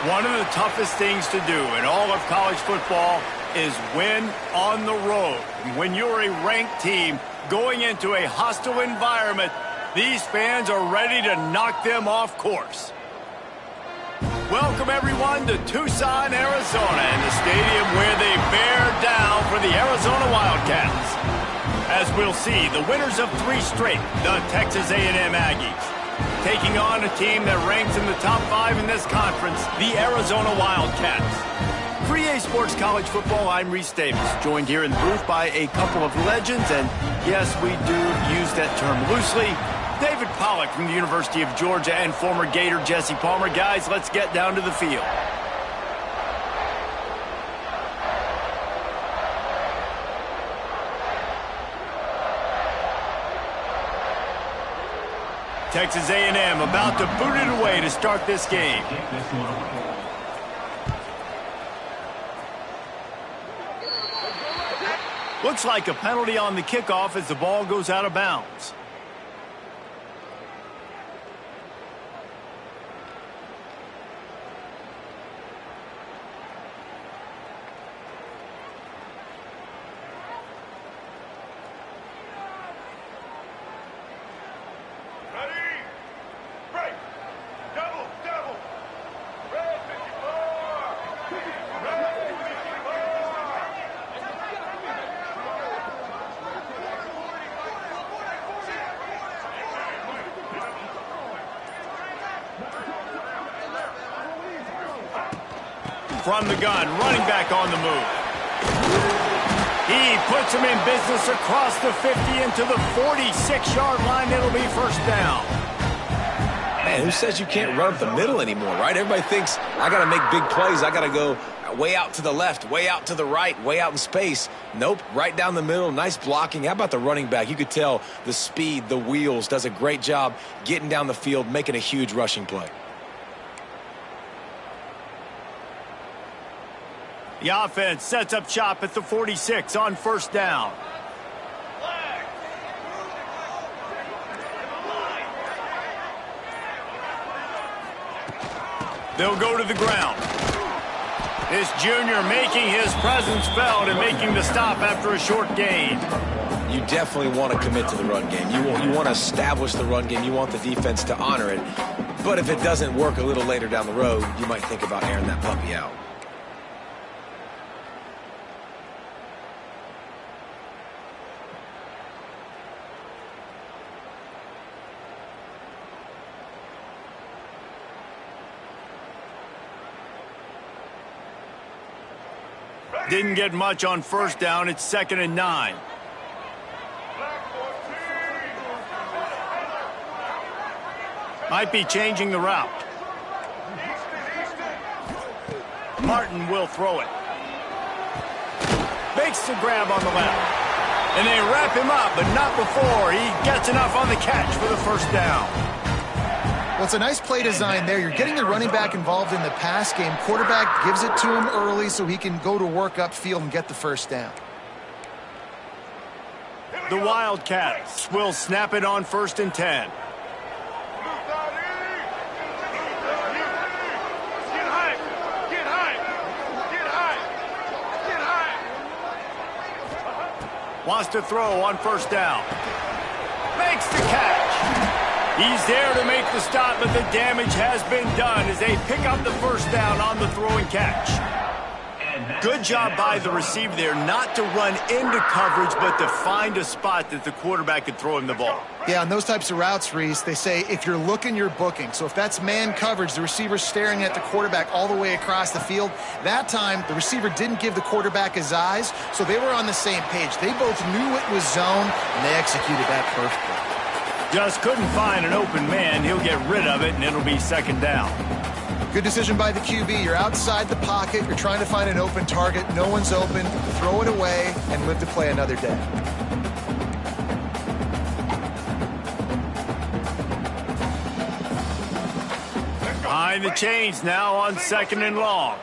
One of the toughest things to do in all of college football is win on the road. When you're a ranked team going into a hostile environment, these fans are ready to knock them off course. Welcome, everyone, to Tucson, Arizona, and the stadium where they bear down for the Arizona Wildcats. As we'll see, the winners of 3 straight, the Texas A&M Aggies, taking on a team that ranks in the top 5 in this conference, the Arizona Wildcats. For EA Sports College Football, I'm Reese Davis, joined here in the booth by a couple of legends, and yes, we do use that term loosely. David Pollack from the University of Georgia and former Gator Jesse Palmer. Guys, let's get down to the field. Texas A&M about to boot it away to start this game. Looks like a penalty on the kickoff as the ball goes out of bounds. From the gun, running back on the move. He puts him in business across the 50 into the 46-yard line. It'll be first down. Man, who says you can't run up the middle anymore, right? Everybody thinks, I got to make big plays. I got to go way out to the left, way out to the right, way out in space. Nope, right down the middle, nice blocking. How about the running back? You could tell the speed, the wheels, does a great job getting down the field, making a huge rushing play. The offense sets up shop at the 46 on first down. They'll go to the ground. This junior making his presence felt and making the stop after a short gain. You definitely want to commit to the run game. You want to establish the run game. You want the defense to honor it. But if it doesn't work a little later down the road, you might think about airing that puppy out. Didn't get much on first down. It's 2nd and 9. Might be changing the route. Martin will throw it. Makes the grab on the left. And they wrap him up, but not before he gets enough on the catch for the first down. Well, it's a nice play design there. You're getting the running back involved in the pass game. Quarterback gives it to him early so he can go to work upfield and get the first down. The Wildcats will snap it on 1st and 10. Wants to throw on first down. Makes the catch. He's there to make the stop, but the damage has been done as they pick up the first down on the throw and catch. Good job by the receiver there not to run into coverage, but to find a spot that the quarterback could throw him the ball. Yeah, on those types of routes, Reese, they say if you're looking, you're booking. So if that's man coverage, the receiver's staring at the quarterback all the way across the field. That time, the receiver didn't give the quarterback his eyes, so they were on the same page. They both knew it was zone, and they executed that perfectly. Just couldn't find an open man. He'll get rid of it, and it'll be 2nd down. Good decision by the QB. You're outside the pocket. You're trying to find an open target. No one's open. Throw it away and live to play another day. Behind the chains now on 2nd and long.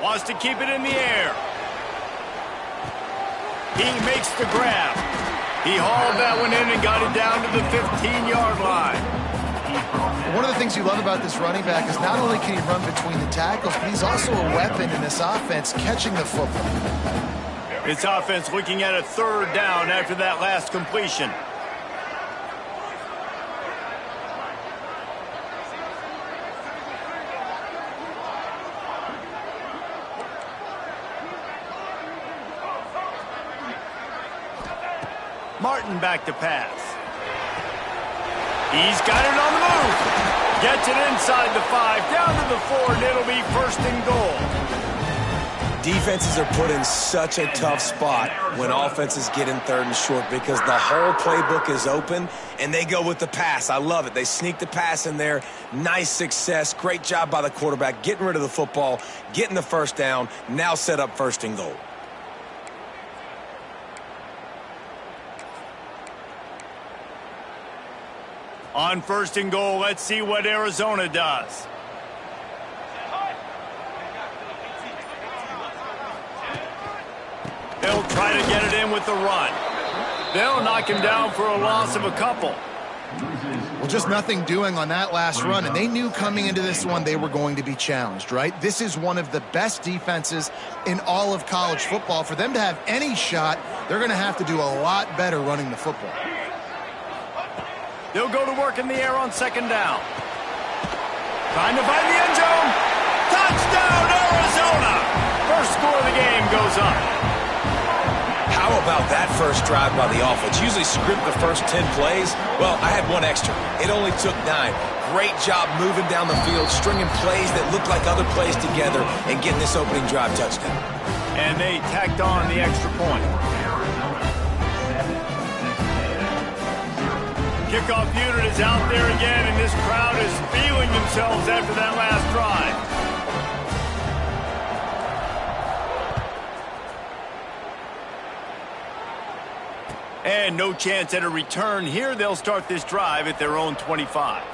Wants to keep it in the air. He makes the grab. He hauled that one in and got it down to the 15-yard line. One of the things you love about this running back is not only can he run between the tackles, but he's also a weapon in this offense catching the football. This offense looking at a third down after that last completion. Martin back to pass. He's got it on the move. Gets it inside the 5, down to the 4, and it'll be 1st and goal. Defenses are put in such a tough spot when offenses get in 3rd and short because the whole playbook is open, and they go with the pass. I love it. They sneak the pass in there. Nice success. Great job by the quarterback getting rid of the football, getting the 1st down, now set up 1st and goal. On 1st and goal, let's see what Arizona does. They'll try to get it in with the run. They'll knock him down for a loss of a couple. Well, just nothing doing on that last run, and they knew coming into this one they were going to be challenged, right? This is one of the best defenses in all of college football. For them to have any shot, they're going to have to do a lot better running the football. They'll go to work in the air on 2nd down. Trying to find the end zone. Touchdown, Arizona! First score of the game goes up. How about that first drive by the offense? Usually script the first 10 plays. Well, I had one extra. It only took 9. Great job moving down the field, stringing plays that look like other plays together, and getting this opening drive touchdown. And they tacked on the extra point. Kickoff unit is out there again, and this crowd is feeling themselves after that last drive. And no chance at a return here. They'll start this drive at their own 25.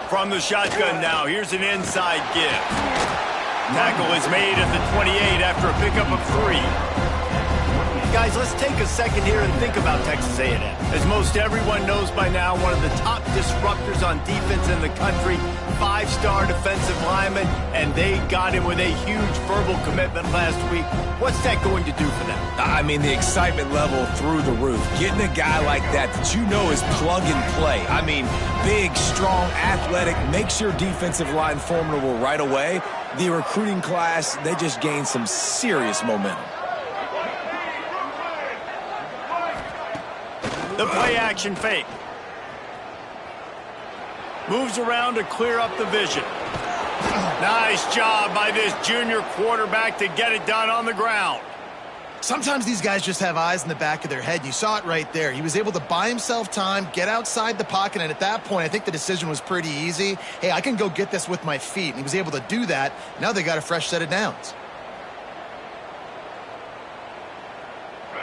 From the shotgun now, here's an inside give. Tackle is made at the 28 after a pickup of 3. Guys, let's take a second here and think about Texas A&M. As most everyone knows by now, one of the top disruptors on defense in the country, 5-star defensive lineman, and they got him with a huge verbal commitment last week. What's that going to do for them? I mean, the excitement level through the roof. Getting a guy like that you know is plug and play. I mean, big, strong, athletic, makes your defensive line formidable right away. The recruiting class, they just gained some serious momentum. The play-action fake. Moves around to clear up the vision. Nice job by this junior quarterback to get it done on the ground. Sometimes these guys just have eyes in the back of their head. You saw it right there. He was able to buy himself time, get outside the pocket, and at that point, I think the decision was pretty easy. Hey, I can go get this with my feet. And he was able to do that. Now they got a fresh set of downs.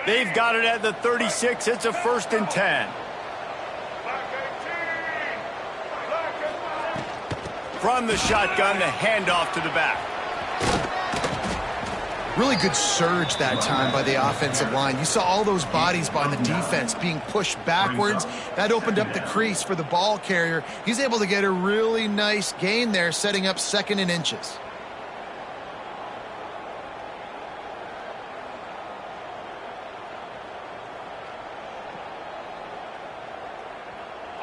They've got it at the 36. It's a 1st and 10. From the shotgun, the handoff to the back. Really good surge that time by the offensive line. You saw all those bodies by the defense being pushed backwards. That opened up the crease for the ball carrier. He's able to get a really nice gain there, setting up 2nd and inches.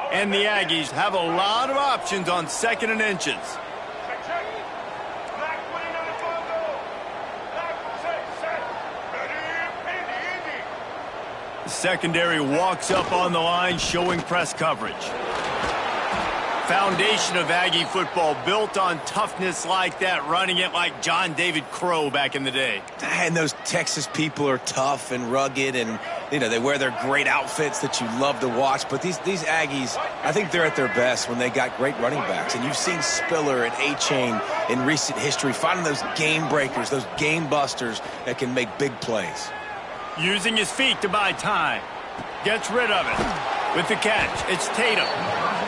And the Aggies have a lot of options on 2nd and inches. The secondary walks up on the line, showing press coverage. foundation of Aggie football built on toughness like that, running it like John David Crow back in the day. And those Texas people are tough and rugged, and they wear their great outfits that you love to watch. But these Aggies, I think they're at their best when they got great running backs. And you've seen Spiller and A-Chain in recent history finding those game breakers, those game busters that can make big plays. Using his feet to buy time. Gets rid of it. With the catch, it's Tatum.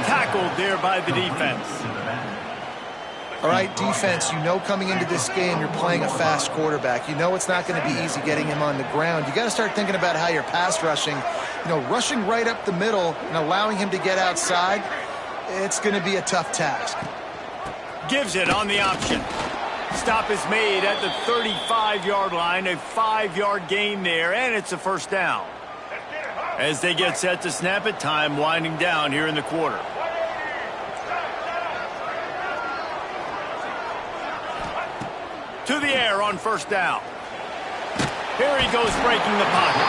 Tackled there by the defense. All right, defense, coming into this game, you're playing a fast quarterback. It's not going to be easy getting him on the ground. You got to start thinking about how you're pass rushing. Rushing right up the middle and allowing him to get outside, it's going to be a tough task. Gives it on the option. Stop is made at the 35-yard line, a 5-yard gain there, and it's a first down. As they get set to snap it, time winding down here in the quarter. To the air on first down. Here he goes breaking the pocket.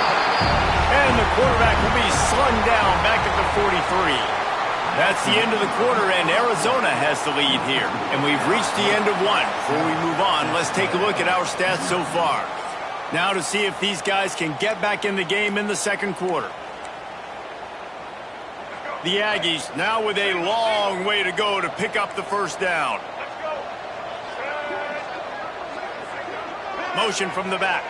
And the quarterback will be slung down back at the 43. That's the end of the quarter, and Arizona has the lead here. And we've reached the end of one. Before we move on, let's take a look at our stats so far. Now to see if these guys can get back in the game in the second quarter. The Aggies now with a long way to go to pick up the first down. Motion from the back.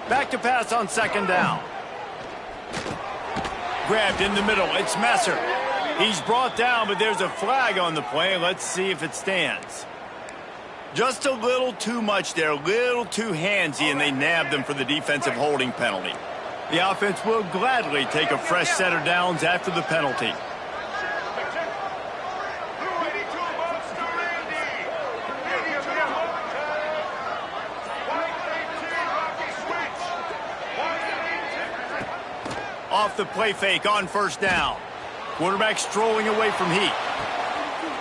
Back to pass on second down. Grabbed in the middle. It's Messer. He's brought down, but there's a flag on the play. Let's see if it stands. Just a little too much there, a little too handsy, and they nabbed them for the defensive holding penalty. The offense will gladly take a fresh set of downs after the penalty. Off the play fake on first down. Quarterback strolling away from Heat.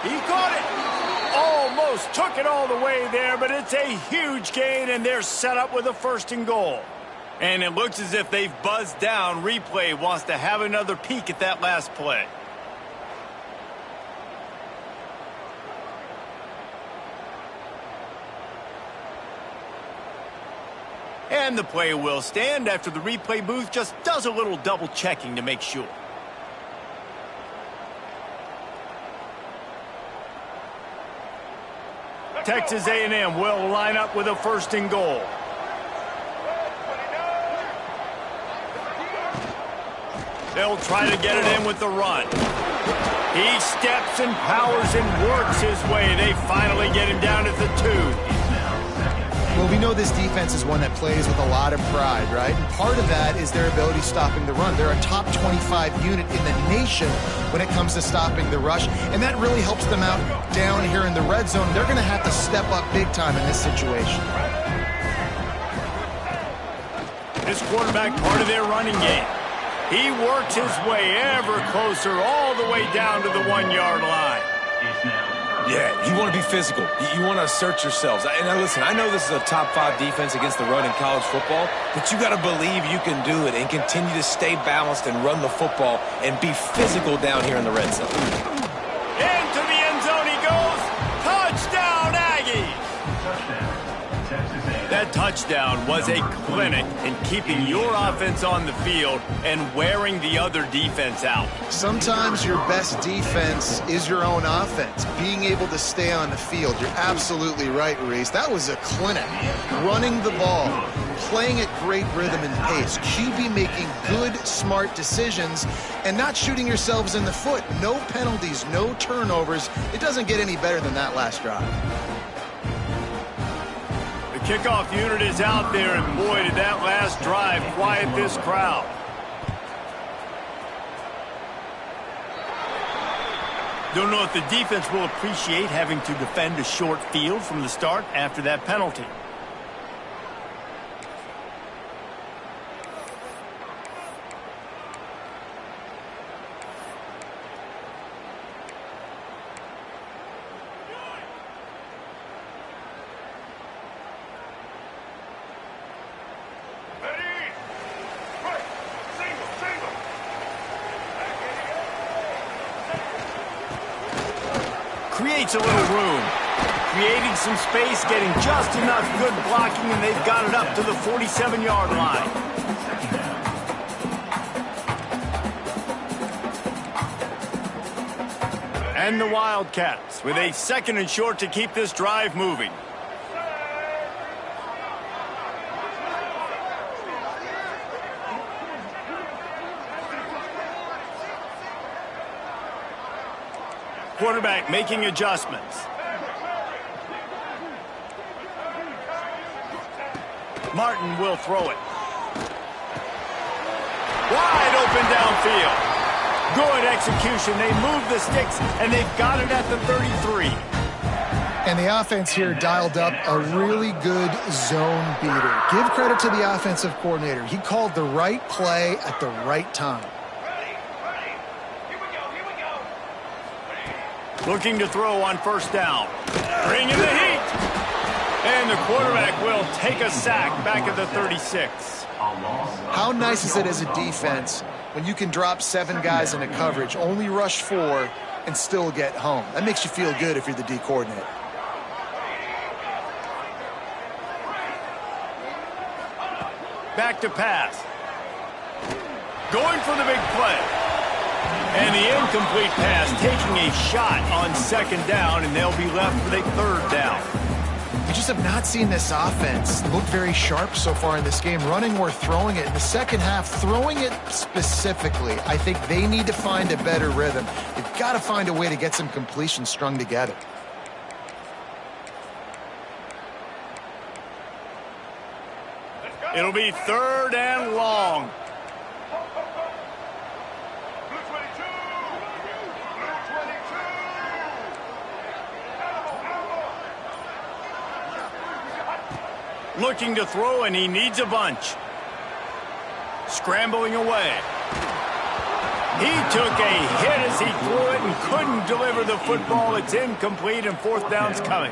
He caught it. Almost took it all the way there, but it's a huge gain, and they're set up with a first and goal. And it looks as if they've buzzed down. Replay wants to have another peek at that last play. And the play will stand after the replay booth just does a little double checking to make sure. Texas A&M will line up with a first and goal. They'll try to get it in with the run. He steps and powers and works his way. They finally get him down at the 2. Well, we know this defense is one that plays with a lot of pride, right? And part of that is their ability stopping the run. They're a top 25 unit in the nation when it comes to stopping the rush, and that really helps them out down here in the red zone. They're going to have to step up big time in this situation. This quarterback, part of their running game. He works his way ever closer all the way down to the 1-yard line. Yeah, you want to be physical. You want to assert yourselves. And now listen, I know this is a top 5 defense against the run in college football, but you got to believe you can do it and continue to stay balanced and run the football and be physical down here in the red zone. Into the end zone he goes. Touchdown, Aggies! That touchdown was a clinic in keeping your offense on the field and wearing the other defense out. Sometimes your best defense is your own offense, being able to stay on the field. You're absolutely right, Reese. That was a clinic. Running the ball, playing at great rhythm and pace, QB making good, smart decisions, and not shooting yourselves in the foot. No penalties, no turnovers. It doesn't get any better than that last drive. Kickoff unit is out there, and boy, did that last drive quiet this crowd. Don't know if the defense will appreciate having to defend a short field from the start after that penalty. creates a little room. Creating some space, getting just enough good blocking, and they've got it up to the 47-yard line. And the Wildcats with a 2nd and short to keep this drive moving. Quarterback making adjustments. Martin will throw it. Wide open downfield. Good execution. They move the sticks, and they've got it at the 33. And the offense here dialed up a really good zone beater. Give credit to the offensive coordinator. He called the right play at the right time. Looking to throw on 1st down. Bringing the heat. And the quarterback will take a sack back at the 36. How nice is it as a defense when you can drop 7 guys into coverage, only rush 4, and still get home? That makes you feel good if you're the D coordinator. Back to pass. Going for the big play. And the incomplete pass, taking a shot on 2nd down, and they'll be left with a 3rd down. We just have not seen this offense look very sharp so far in this game, running or throwing it. In the second half, throwing it specifically, I think they need to find a better rhythm. They've got to find a way to get some completions strung together. It'll be 3rd and long. Looking to throw, and he needs a bunch. Scrambling away. He took a hit as he threw it and couldn't deliver the football. It's incomplete, and 4th down's coming.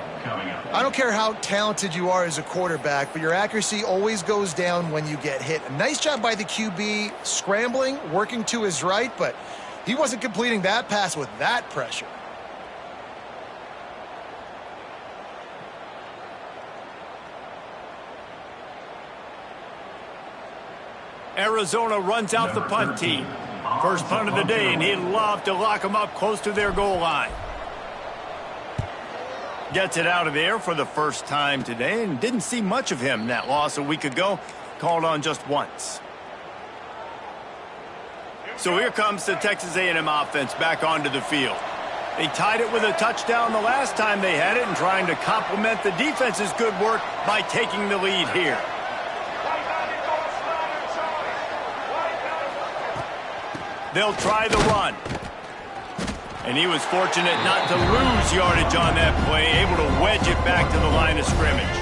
I don't care how talented you are as a quarterback, but your accuracy always goes down when you get hit. A nice job by the QB scrambling, working to his right, but he wasn't completing that pass with that pressure. Arizona runs out the punt team. First punt of the day, and he'd love to lock them up close to their goal line. Gets it out of the air for the first time today, and didn't see much of him. That loss a week ago, called on just once. So here comes the Texas A&M offense back onto the field. They tied it with a touchdown the last time they had it, and trying to complement the defense's good work by taking the lead here. They'll try the run. And he was fortunate not to lose yardage on that play, able to wedge it back to the line of scrimmage.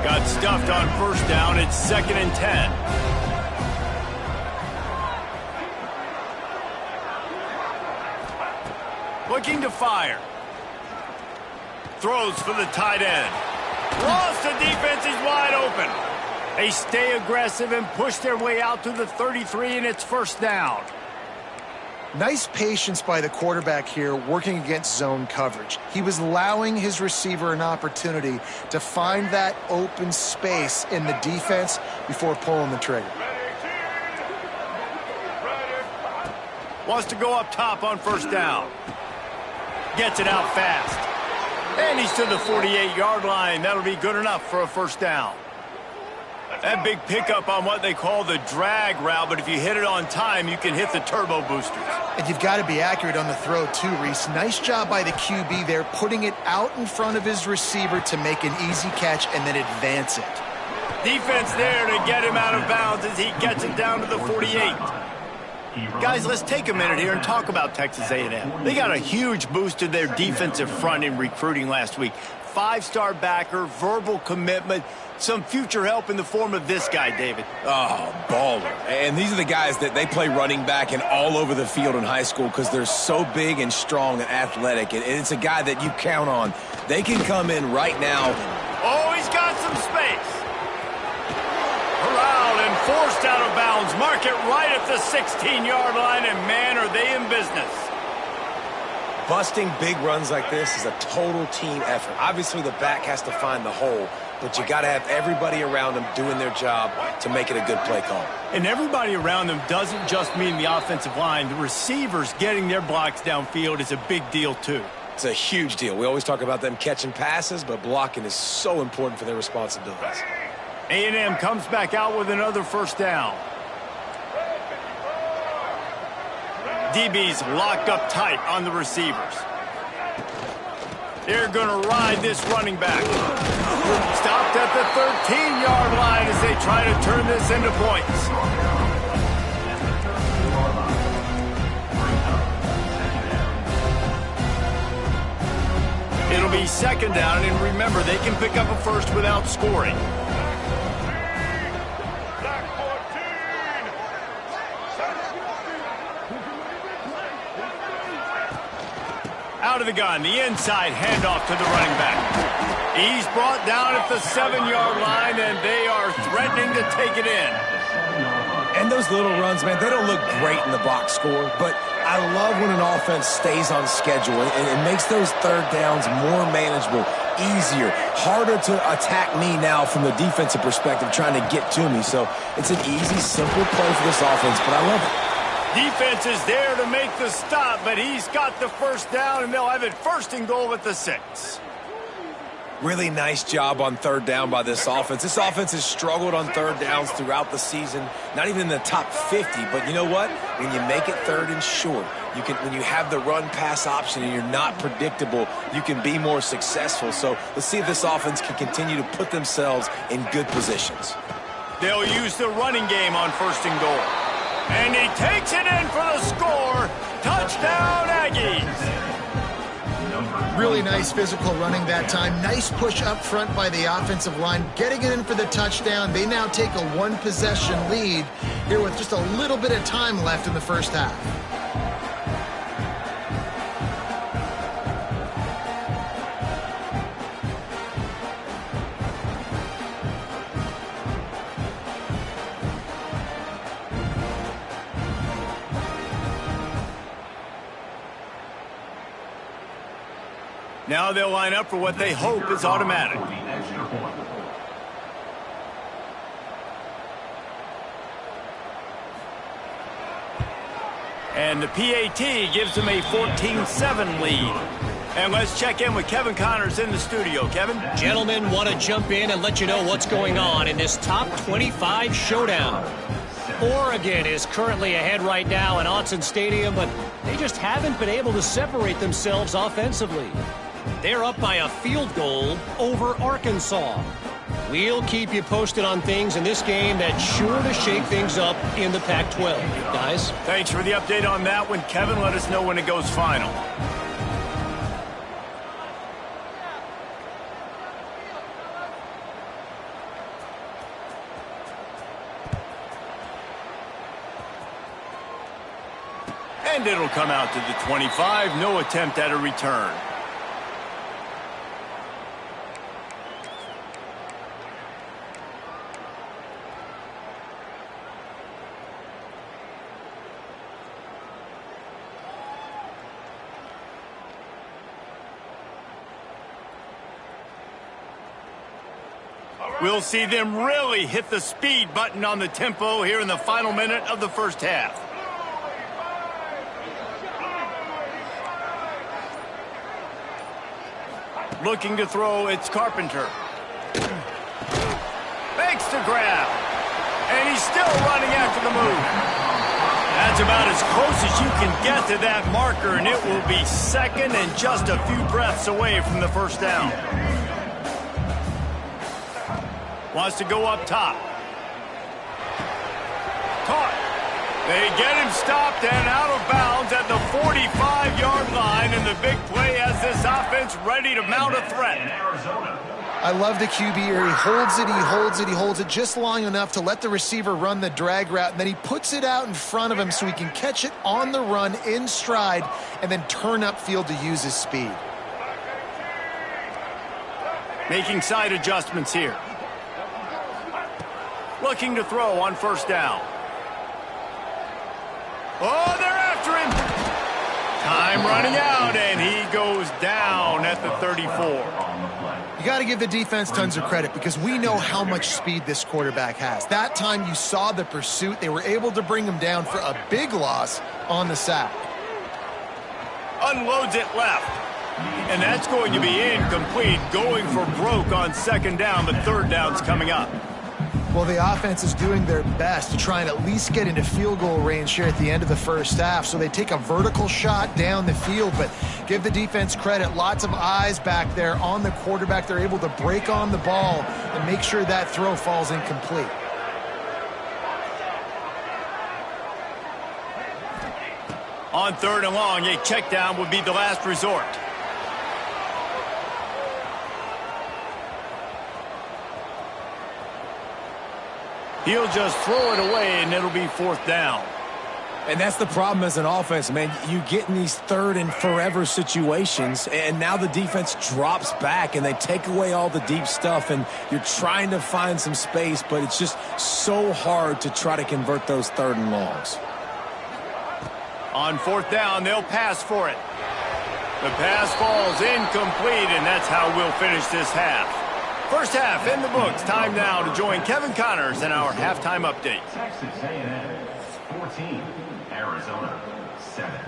Got stuffed on 1st down. It's 2nd and 10. Looking to fire. Throws for the tight end. Lost the defense, is wide open. They stay aggressive and push their way out to the 33, and it's 1st down. Nice patience by the quarterback here working against zone coverage. He was allowing his receiver an opportunity to find that open space in the defense before pulling the trigger. Wants to go up top on 1st down. Gets it out fast. And he's to the 48-yard line. That'll be good enough for a 1st down. That big pickup on what they call the drag route, but if you hit it on time, you can hit the turbo boosters. And you've got to be accurate on the throw too, Reese. Nice job by the QB there, putting it out in front of his receiver to make an easy catch and then advance it. Defense there to get him out of bounds as he gets it down to the 48. Guys, let's take a minute here and talk about Texas A&M. They got a huge boost to their defensive front in recruiting last week. 5-star backer, verbal commitment, some future help in the form of this guy, David. Oh, baller. And these are the guys that they play running back and all over the field in high school because they're so big and strong and athletic. And it's a guy that you count on. They can come in right now. Oh, he's got some space. Corralled and forced out of bounds. Mark it right at the 16-yard line, and man, are they in business. Busting big runs like this is a total team effort. Obviously, the back has to find the hole, but you got to have everybody around them doing their job to make it a good play call. And everybody around them doesn't just mean the offensive line. The receivers getting their blocks downfield is a big deal, too. It's a huge deal. We always talk about them catching passes, but blocking is so important for their responsibilities. A&M comes back out with another first down. DB's locked up tight on the receivers. They're going to ride this running back. Stopped at the 13-yard line as they try to turn this into points. It'll be second down, and remember, they can pick up a first without scoring. Out of the gun, the inside handoff to the running back. He's brought down at the 7-yard line, and they are threatening to take it in. And those little runs, man, they don't look great in the box score, but I love when an offense stays on schedule and it makes those third downs more manageable, easier, harder to attack me now from the defensive perspective trying to get to me. So it's an easy, simple play for this offense, but I love it. Defense is there to make the stop, but he's got the first down, and they'll have it first and goal at the 6. Really nice job on third down by this offense. This offense has struggled on third downs throughout the season, not even in the top 50. But you know what? When you make it third and short, when you have the run-pass option and you're not predictable, you can be more successful. So let's see if this offense can continue to put themselves in good positions. They'll use the running game on first and goal. And he takes it in for the score. Touchdown, Aggies. Really nice physical running that time. Nice push up front by the offensive line. Getting it in for the touchdown. They now take a one-possession lead here with just a little bit of time left in the first half. Now they'll line up for what they hope is automatic. And the PAT gives them a 14-7 lead. And let's check in with Kevin Connors in the studio. Kevin? Gentlemen, want to jump in and let you know what's going on in this top 25 showdown. Oregon is currently ahead right now in Autzen Stadium, but they just haven't been able to separate themselves offensively. They're up by a field goal over Arkansas. We'll keep you posted on things in this game that's sure to shake things up in the Pac-12. Guys? Thanks for the update on that one, Kevin. Let us know when it goes final. And it'll come out to the 25. No attempt at a return. We'll see them really hit the speed button on the tempo here in the final minute of the first half. Looking to throw, it's Carpenter. Fakes to grab. And he's still running after the move. That's about as close as you can get to that marker, and it will be second and just a few breaths away from the first down. Wants to go up top. Caught. They get him stopped and out of bounds at the 45-yard line, and the big play has this offense ready to mount a threat. I love the QB here. He holds it, he holds it, he holds it just long enough to let the receiver run the drag route, and then he puts it out in front of him so he can catch it on the run in stride and then turn upfield to use his speed. Making side adjustments here. Looking to throw on first down. Oh, they're after him. Time running out, and he goes down at the 34. You got to give the defense tons of credit because we know how much speed this quarterback has. That time you saw the pursuit. They were able to bring him down for a big loss on the sack. Unloads it left. And that's going to be incomplete, going for broke on second down, but third down's coming up. Well, the offense is doing their best to try and at least get into field goal range here at the end of the first half. So they take a vertical shot down the field, but give the defense credit. Lots of eyes back there on the quarterback. They're able to break on the ball and make sure that throw falls incomplete. On third and long, a check down would be the last resort. He'll just throw it away, and it'll be fourth down. And that's the problem as an offense, man. You get in these third and forever situations, and now the defense drops back, and they take away all the deep stuff, and you're trying to find some space, but it's just so hard to try to convert those third and longs. On fourth down, they'll pass for it. The pass falls incomplete, and that's how we'll finish this half. First half in the books. Time now to join Kevin Connors in our halftime update. Texas A&M 14, Arizona 7.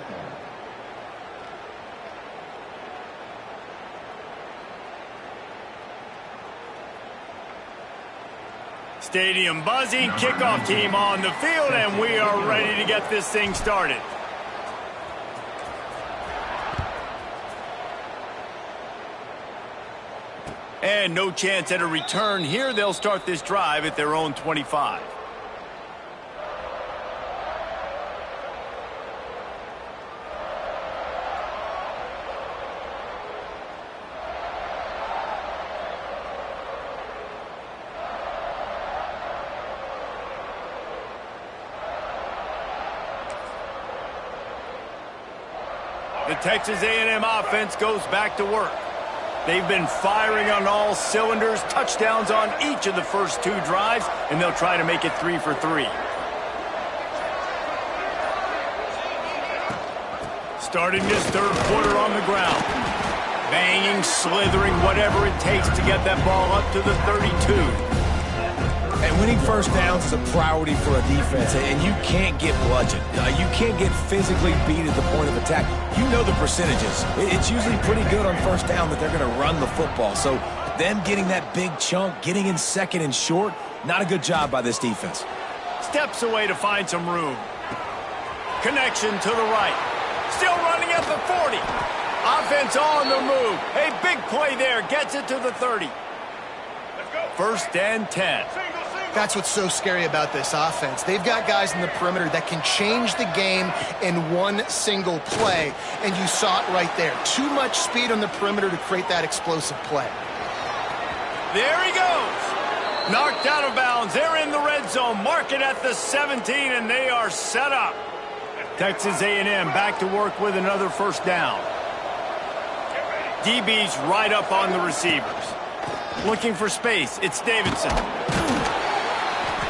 Stadium buzzing, kickoff team on the field, and we are ready to get this thing started. And no chance at a return here. They'll start this drive at their own 25. The Texas A&M offense goes back to work. They've been firing on all cylinders, touchdowns on each of the first two drives, and they'll try to make it 3 for 3. Starting this third quarter on the ground. Banging, slithering, whatever it takes to get that ball up to the 32. And winning first downs is a priority for a defense, and you can't get bludgeoned. You can't get physically beat at the point of attack. You know the percentages. It's usually pretty good on first down that they're going to run the football. So them getting that big chunk, getting in second and short, not a good job by this defense. Steps away to find some room. Connection to the right. Still running at the 40. Offense on the move. A big play there. Gets it to the 30. First and 10. That's what's so scary about this offense. They've got guys in the perimeter that can change the game in one single play, and you saw it right there. Too much speed on the perimeter to create that explosive play. There he goes. Knocked out of bounds. They're in the red zone. Mark it at the 17, and they are set up. Texas A&M back to work with another first down. DB's right up on the receivers. Looking for space. It's Davidson.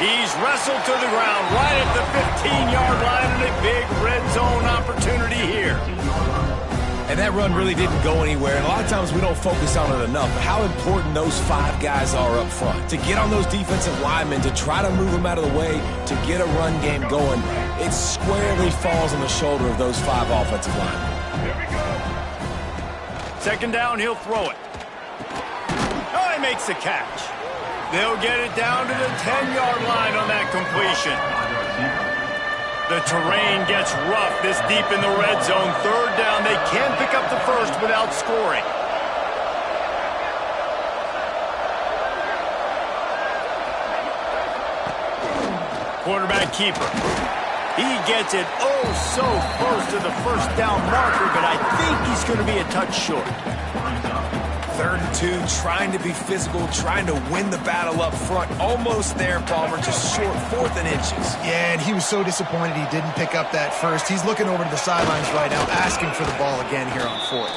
He's wrestled to the ground right at the 15-yard line, and a big red zone opportunity here. And that run really didn't go anywhere, and a lot of times we don't focus on it enough, but how important those five guys are up front. To get on those defensive linemen, to try to move them out of the way, to get a run game going, it squarely falls on the shoulder of those five offensive linemen. Second down, he'll throw it. Oh, he makes the catch. They'll get it down to the 10-yard line on that completion. The terrain gets rough this deep in the red zone. Third down, they can't pick up the first without scoring. Quarterback keeper. He gets it oh so close to the first down marker, but I think he's going to be a touch short. 3rd and 2, trying to be physical, trying to win the battle up front. Almost there, Palmer, just short, 4th and inches. Yeah, and he was so disappointed he didn't pick up that first. He's looking over to the sidelines right now, asking for the ball again here on 4th.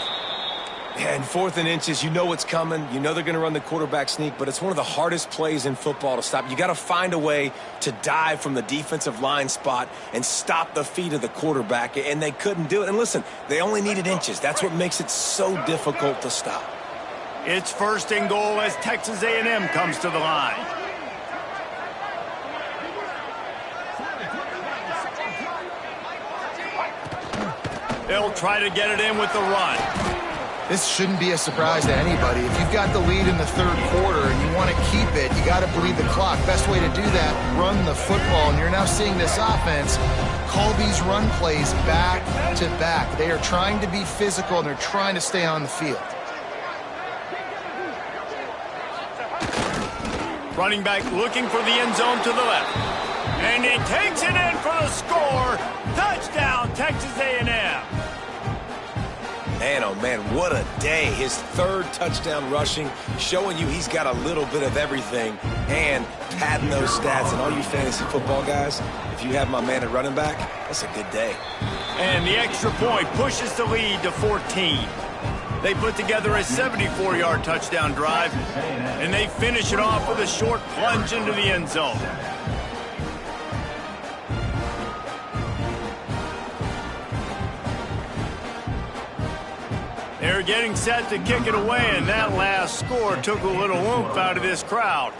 And 4th and inches, you know what's coming. You know they're going to run the quarterback sneak, but it's one of the hardest plays in football to stop. You got to find a way to dive from the defensive line spot and stop the feet of the quarterback, and they couldn't do it. And listen, they only needed inches. That's what makes it so difficult to stop. It's 1st and goal as Texas A&M comes to the line. They'll try to get it in with the run. This shouldn't be a surprise to anybody. If you've got the lead in the 3rd quarter and you want to keep it, you got to bleed the clock. Best way to do that, run the football. And you're now seeing this offense call these run plays back to back. They are trying to be physical, and they're trying to stay on the field. Running back looking for the end zone to the left. And he takes it in for the score. Touchdown, Texas A&M. Man, oh man, what a day. His 3rd touchdown rushing, showing you he's got a little bit of everything and padding those stats. And all you fantasy football guys, if you have my man at running back, that's a good day. And the extra point pushes the lead to 14. They put together a 74-yard touchdown drive, and they finish it off with a short plunge into the end zone. They're getting set to kick it away, and that last score took a little oomph out of this crowd.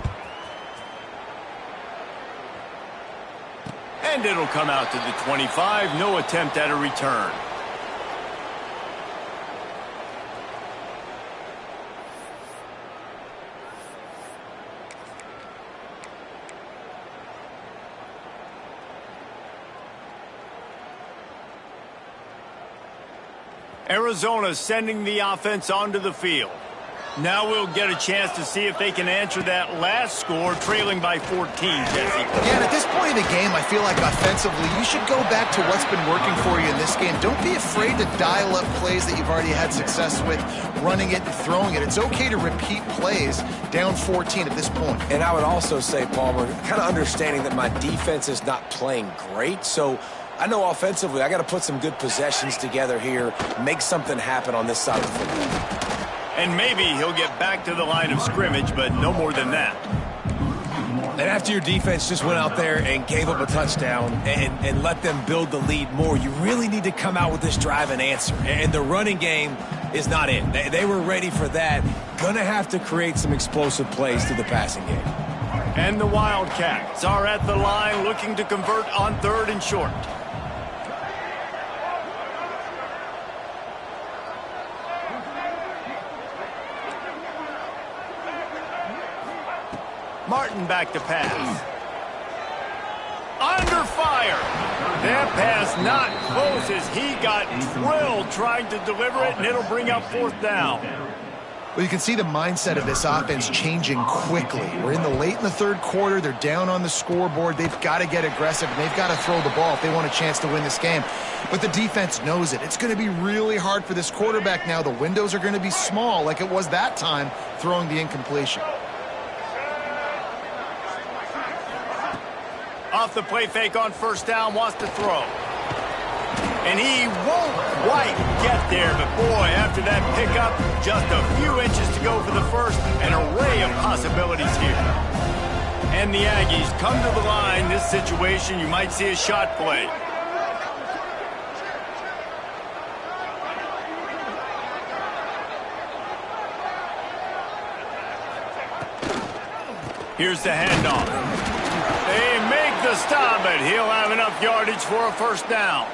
And it'll come out to the 25. No attempt at a return. Arizona sending the offense onto the field. Now we'll get a chance to see if they can answer that last score, trailing by 14, Jesse. Yeah, and at this point in the game, I feel like offensively, you should go back to what's been working for you in this game. Don't be afraid to dial up plays that you've already had success with, running it and throwing it. It's okay to repeat plays down 14 at this point. And I would also say, Palmer, kind of understanding that my defense is not playing great, so I know offensively I got to put some good possessions together here, make something happen on this side of the football. And maybe he'll get back to the line of scrimmage, but no more than that. And after your defense just went out there and gave up a touchdown and let them build the lead more, you really need to come out with this drive and answer. And the running game is not in. They were ready for that. Gonna have to create some explosive plays through the passing game. And the Wildcats are at the line looking to convert on 3rd and short. Martin back to pass. Under fire. That pass not close as he got drilled trying to deliver it, and it'll bring up 4th down. Well, you can see the mindset of this offense changing quickly. We're late in the 3rd quarter. They're down on the scoreboard. They've got to get aggressive, and they've got to throw the ball if they want a chance to win this game. But the defense knows it. It's going to be really hard for this quarterback now. The windows are going to be small like it was that time throwing the incompletion. Off the play fake on 1st down, wants to throw. And he won't quite get there, but boy, after that pickup, just a few inches to go for the first, an array of possibilities here. And the Aggies come to the line. This situation, you might see a shot play. Here's the handoff. They make the stop, but he'll have enough yardage for a 1st down.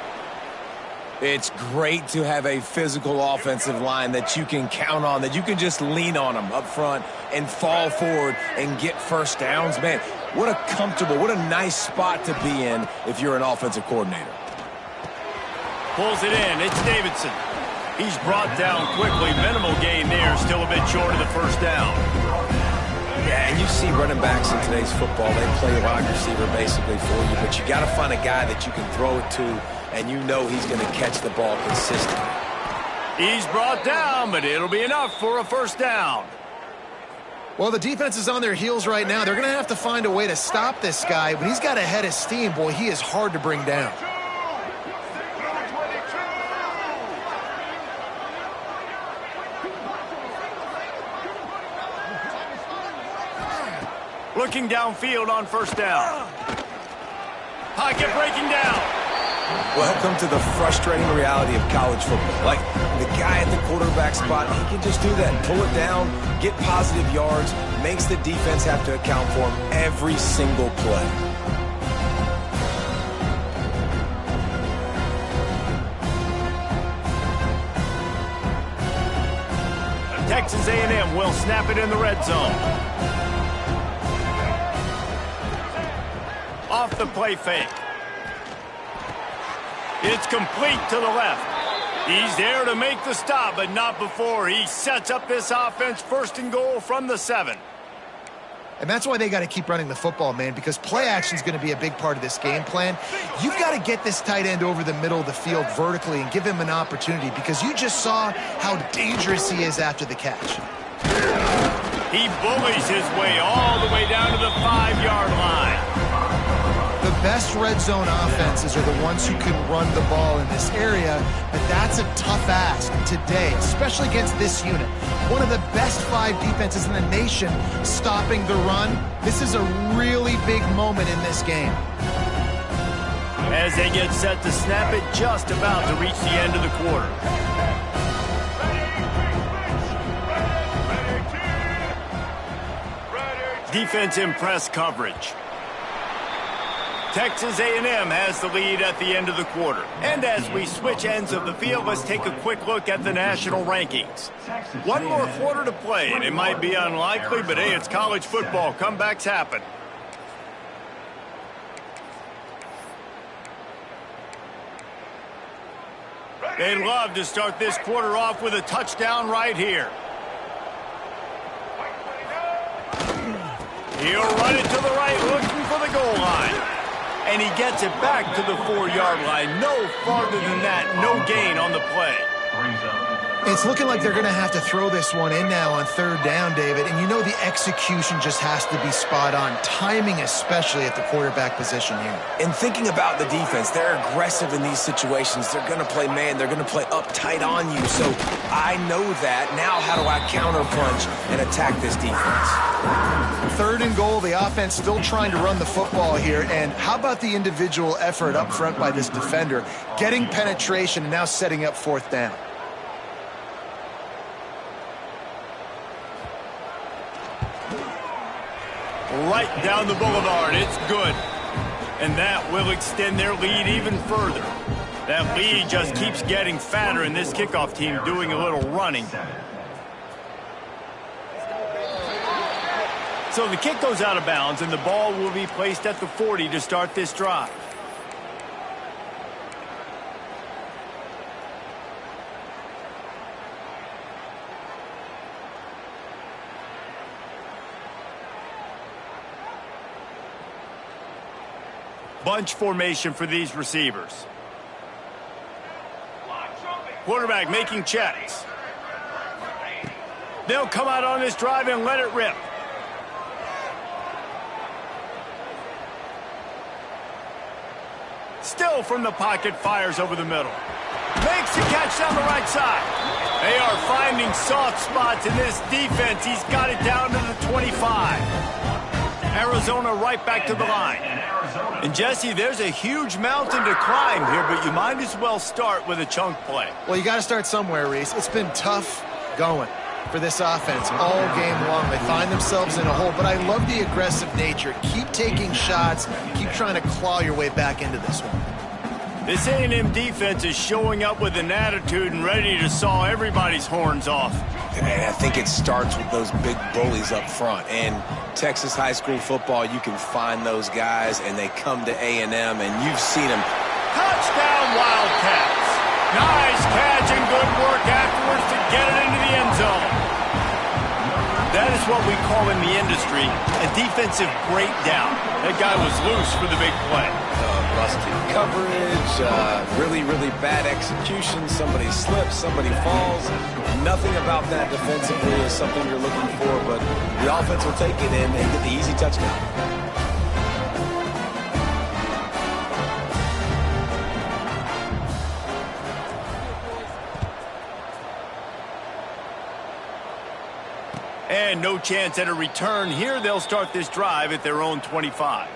It's great to have a physical offensive line that you can count on, that you can just lean on them up front and fall forward and get 1st downs. Man, what a comfortable, what a nice spot to be in if you're an offensive coordinator. Pulls it in. It's Davidson. He's brought down quickly. Minimal gain there. Still a bit short of the 1st down. Yeah, and you see running backs in today's football, they play wide receiver basically for you, but you got to find a guy that you can throw it to, and you know he's going to catch the ball consistently. He's brought down, but it'll be enough for a 1st down. Well, the defense is on their heels right now. They're going to have to find a way to stop this guy. When he's got a head of steam, boy, he is hard to bring down. Looking downfield on first down. Pocket breaking down. Welcome to the frustrating reality of college football. Like, the guy at the quarterback spot, he can just do that. Pull it down, get positive yards, makes the defense have to account for him every single play. Texas A&M will snap it in the red zone. Off the play fake. It's complete to the left. He's there to make the stop, but not before he sets up this offense first and goal from the 7. And that's why they got to keep running the football, man, because play action is going to be a big part of this game plan. You've got to get this tight end over the middle of the field vertically and give him an opportunity, because you just saw how dangerous he is after the catch. He bullies his way all the way down to the 5-yard line. The best red zone offenses are the ones who can run the ball in this area, but that's a tough ask today, especially against this unit. One of the best 5 defenses in the nation stopping the run. This is a really big moment in this game. As they get set to snap it, just about to reach the end of the quarter. Defense in press coverage. Texas A&M has the lead at the end of the quarter. And as we switch ends of the field, let's take a quick look at the national rankings. One more quarter to play, and it might be unlikely, but hey, it's college football. Comebacks happen. They'd love to start this quarter off with a touchdown right here. He'll run it to the right, looking for the goal line. And he gets it back to the 4-yard line. No farther than that. No gain on the play. It's looking like they're going to have to throw this one in now on 3rd down, David. And you know the execution just has to be spot on. Timing especially at the quarterback position here. And thinking about the defense, they're aggressive in these situations. They're going to play man. They're going to play up tight on you. So I know that. Now how do I counterpunch and attack this defense? 3rd and goal. The offense still trying to run the football here. And how about the individual effort up front by this defender? Getting penetration and now setting up 4th down. Right down the boulevard. It's good. And that will extend their lead even further. That lead just keeps getting fatter, and this kickoff team doing a little running. So the kick goes out of bounds, and the ball will be placed at the 40 to start this drive. Bunch formation for these receivers. Quarterback making checks. They'll come out on this drive and let it rip. Still from the pocket, fires over the middle. Makes the catch down the right side. They are finding soft spots in this defense. He's got it down to the 25. Arizona right back to the line. And Jesse, there's a huge mountain to climb here, but you might as well start with a chunk play. Well, you got to start somewhere, Reese. It's been tough going for this offense all game long. They find themselves in a hole, but I love the aggressive nature. Keep taking shots. Keep trying to claw your way back into this one. This A&M defense is showing up with an attitude and ready to saw everybody's horns off. And I think it starts with those big bullies up front. And Texas high school football, you can find those guys, and they come to A&M, and you've seen them. Touchdown, Wildcats. Nice catch and good work afterwards to get it into the end zone. That is what we call in the industry a defensive breakdown. That guy was loose for the big play. Busted coverage, really, really bad execution. Somebody slips, somebody falls. Nothing about that defensively is something you're looking for, but the offense will take it in and get the easy touchdown. And no chance at a return here. They'll start this drive at their own 25.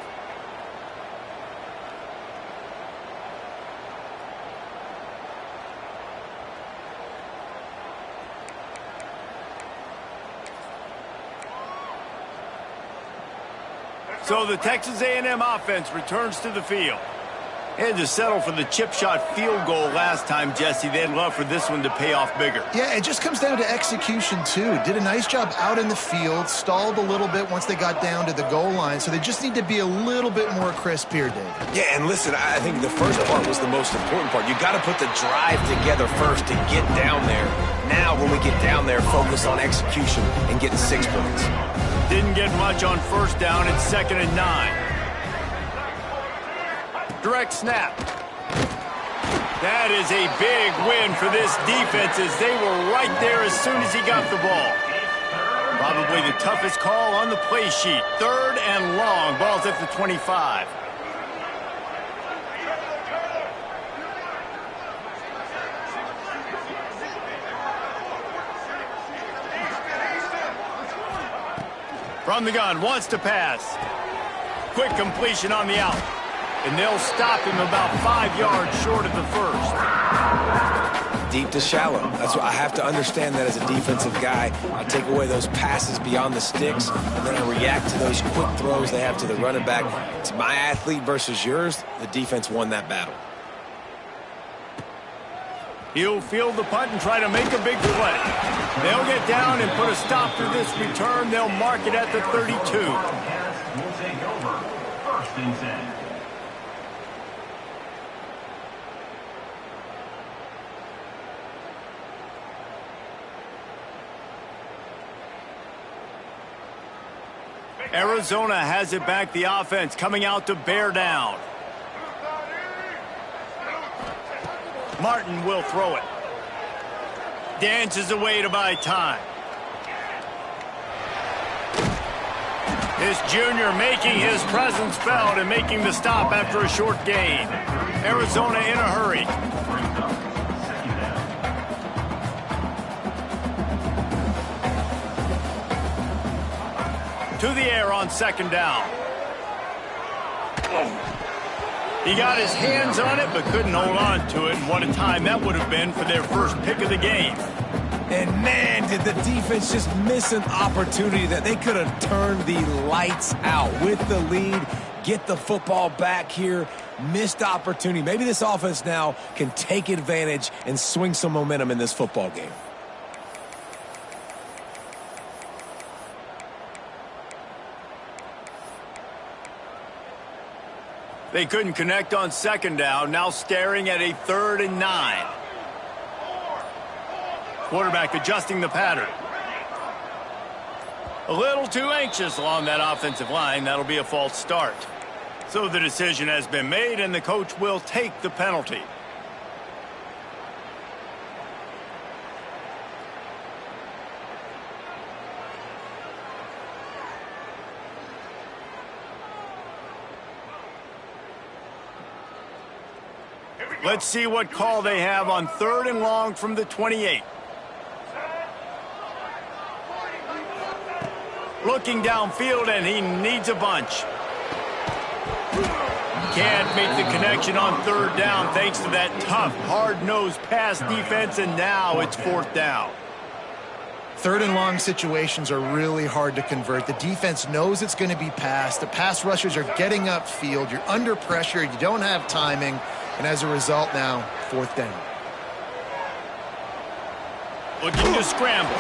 So the Texas A&M offense returns to the field. Had to settle for the chip shot field goal last time, Jesse. They'd love for this one to pay off bigger. Yeah, it just comes down to execution, too. Did a nice job out in the field, stalled a little bit once they got down to the goal line, so they just need to be a little bit more crisp here, Dave. Yeah, and listen, I think the first part was the most important part. You got to put the drive together first to get down there. Now, when we get down there, focus on execution and getting 6 points. Didn't get much on first down. It's 2nd and 9. Direct snap. That is a big win for this defense as they were right there as soon as he got the ball. Probably the toughest call on the play sheet. 3rd and long. Ball's at the 25. From the gun, wants to pass. Quick completion on the out. And they'll stop him about 5 yards short of the first. Deep to shallow. That's what I have to understand that as a defensive guy. I take away those passes beyond the sticks, and then I react to those quick throws they have to the running back. It's my athlete versus yours. The defense won that battle. He'll field the punt and try to make a big play. They'll get down and put a stop to this return. They'll mark it at the 32. Will take over. 1st and 10. Arizona has it back. The offense coming out to bear down. Martin will throw it. Dances away to buy time. This junior making his presence felt and making the stop after a short gain. Arizona in a hurry. To the air on 2nd down. He got his hands on it, but couldn't hold on to it. And what a time that would have been for their first pick of the game. And man, did the defense just miss an opportunity that they could have turned the lights out with the lead. Get the football back here. Missed opportunity. Maybe this offense now can take advantage and swing some momentum in this football game. They couldn't connect on 2nd down. Now staring at a 3rd and 9. Quarterback adjusting the pattern. A little too anxious along that offensive line. That'll be a false start. So the decision has been made, and the coach will take the penalty. Let's see what call they have on 3rd and long from the 28. Looking downfield, and he needs a bunch. Can't make the connection on 3rd down thanks to that tough, hard-nosed pass defense, and now it's 4th down. 3rd and long situations are really hard to convert. The defense knows it's going to be passed. The pass rushers are getting upfield. You're under pressure. You don't have timing. And as a result now, 4th down. Looking to scramble.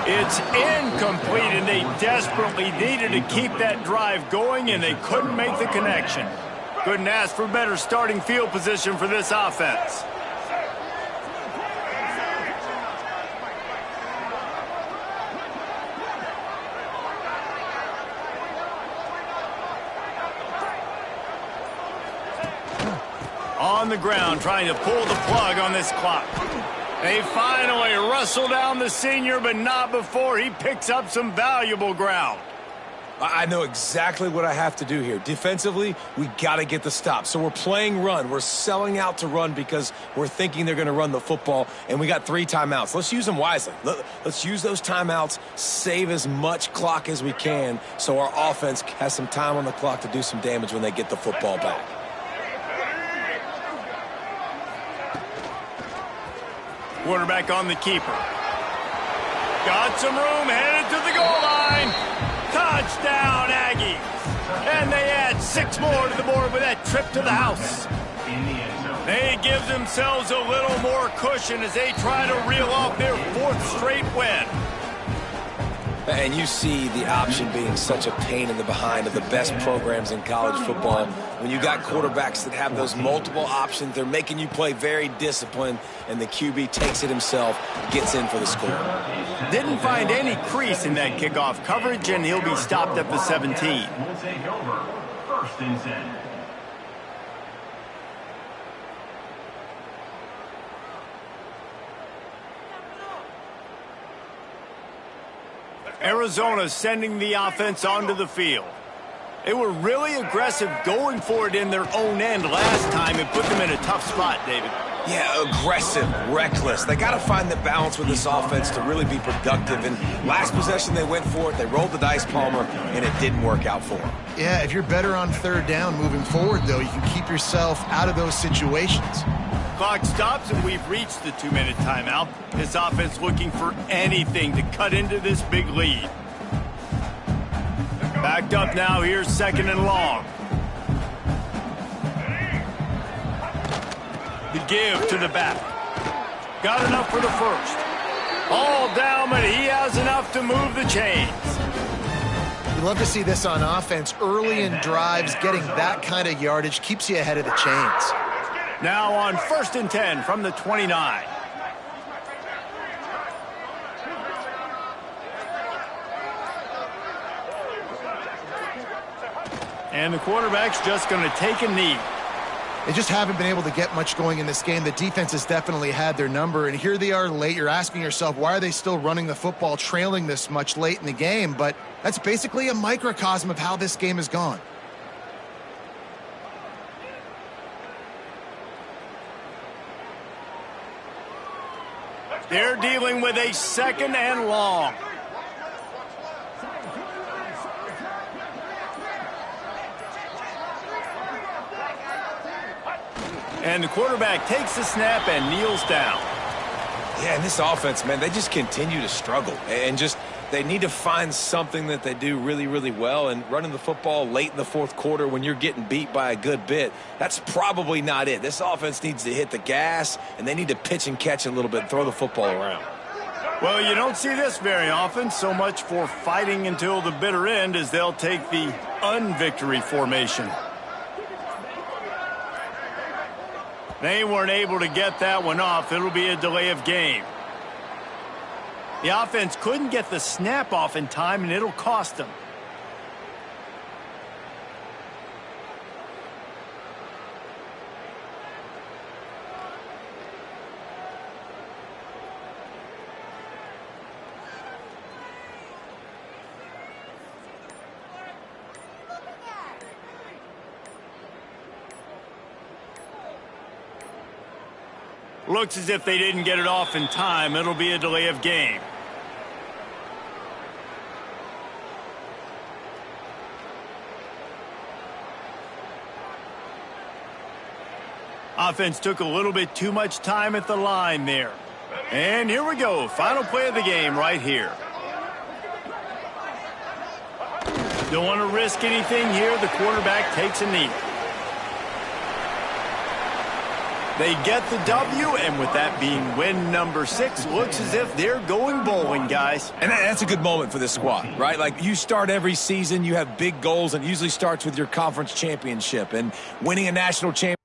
It's incomplete, and they desperately needed to keep that drive going, and they couldn't make the connection. Couldn't ask for better starting field position for this offense. On the ground, trying to pull the plug on this clock. They finally wrestle down the senior, but not before he picks up some valuable ground. I know exactly what I have to do here. Defensively, we got to get the stop. So we're playing run. We're selling out to run because we're thinking they're going to run the football, and we got 3 timeouts. Let's use them wisely. Let's use those timeouts, save as much clock as we can so our offense has some time on the clock to do some damage when they get the football back. Quarterback on the keeper. Got some room, headed to the goal line. Touchdown, Aggies. And they add 6 more to the board with that trip to the house. They give themselves a little more cushion as they try to reel off their 4th straight win. And you see the option being such a pain in the behind of the best programs in college football. When you got quarterbacks that have those multiple options, they're making you play very disciplined, and the QB takes it himself, gets in for the score. Didn't find any crease in that kickoff coverage, and he'll be stopped at the 17. Will take over. 1st and 10. Arizona sending the offense onto the field. They were really aggressive going for it in their own end last time and put them in a tough spot, David. Yeah, aggressive, reckless. They got to find the balance with this offense to really be productive. And last possession, they went for it. They rolled the dice, Palmer, and it didn't work out for them. Yeah, if you're better on 3rd down moving forward, though, you can keep yourself out of those situations. Clock stops, and we've reached the 2-minute timeout. This offense looking for anything to cut into this big lead. Backed up now, here's 2nd and long. The give to the back. Got enough for the 1st. All down, but he has enough to move the chains. You love to see this on offense. Early in drives, getting that kind of yardage keeps you ahead of the chains. Now on 1st and 10 from the 29. And the quarterback's just going to take a knee. They just haven't been able to get much going in this game. The defense has definitely had their number, and here they are late. You're asking yourself, why are they still running the football, trailing this much late in the game? But that's basically a microcosm of how this game has gone. They're dealing with a 2nd and long. And the quarterback takes the snap and kneels down. Yeah, and this offense, man, they just continue to struggle. And just, they need to find something that they do really, really well. And running the football late in the 4th quarter when you're getting beat by a good bit, that's probably not it. This offense needs to hit the gas, and they need to pitch and catch a little bit and throw the football around. Well, you don't see this very often. So much for fighting until the bitter end as they'll take the unvictory formation. They weren't able to get that one off. It'll be a delay of game. The offense couldn't get the snap off in time, and it'll cost them. Looks as if they didn't get it off in time. It'll be a delay of game. Offense took a little bit too much time at the line there. And here we go. Final play of the game right here. Don't want to risk anything here. The quarterback takes a knee. They get the W, and with that being win number 6, looks as if they're going bowling, guys. And that's a good moment for this squad, right? Like, you start every season, you have big goals, and it usually starts with your conference championship. And winning a national championship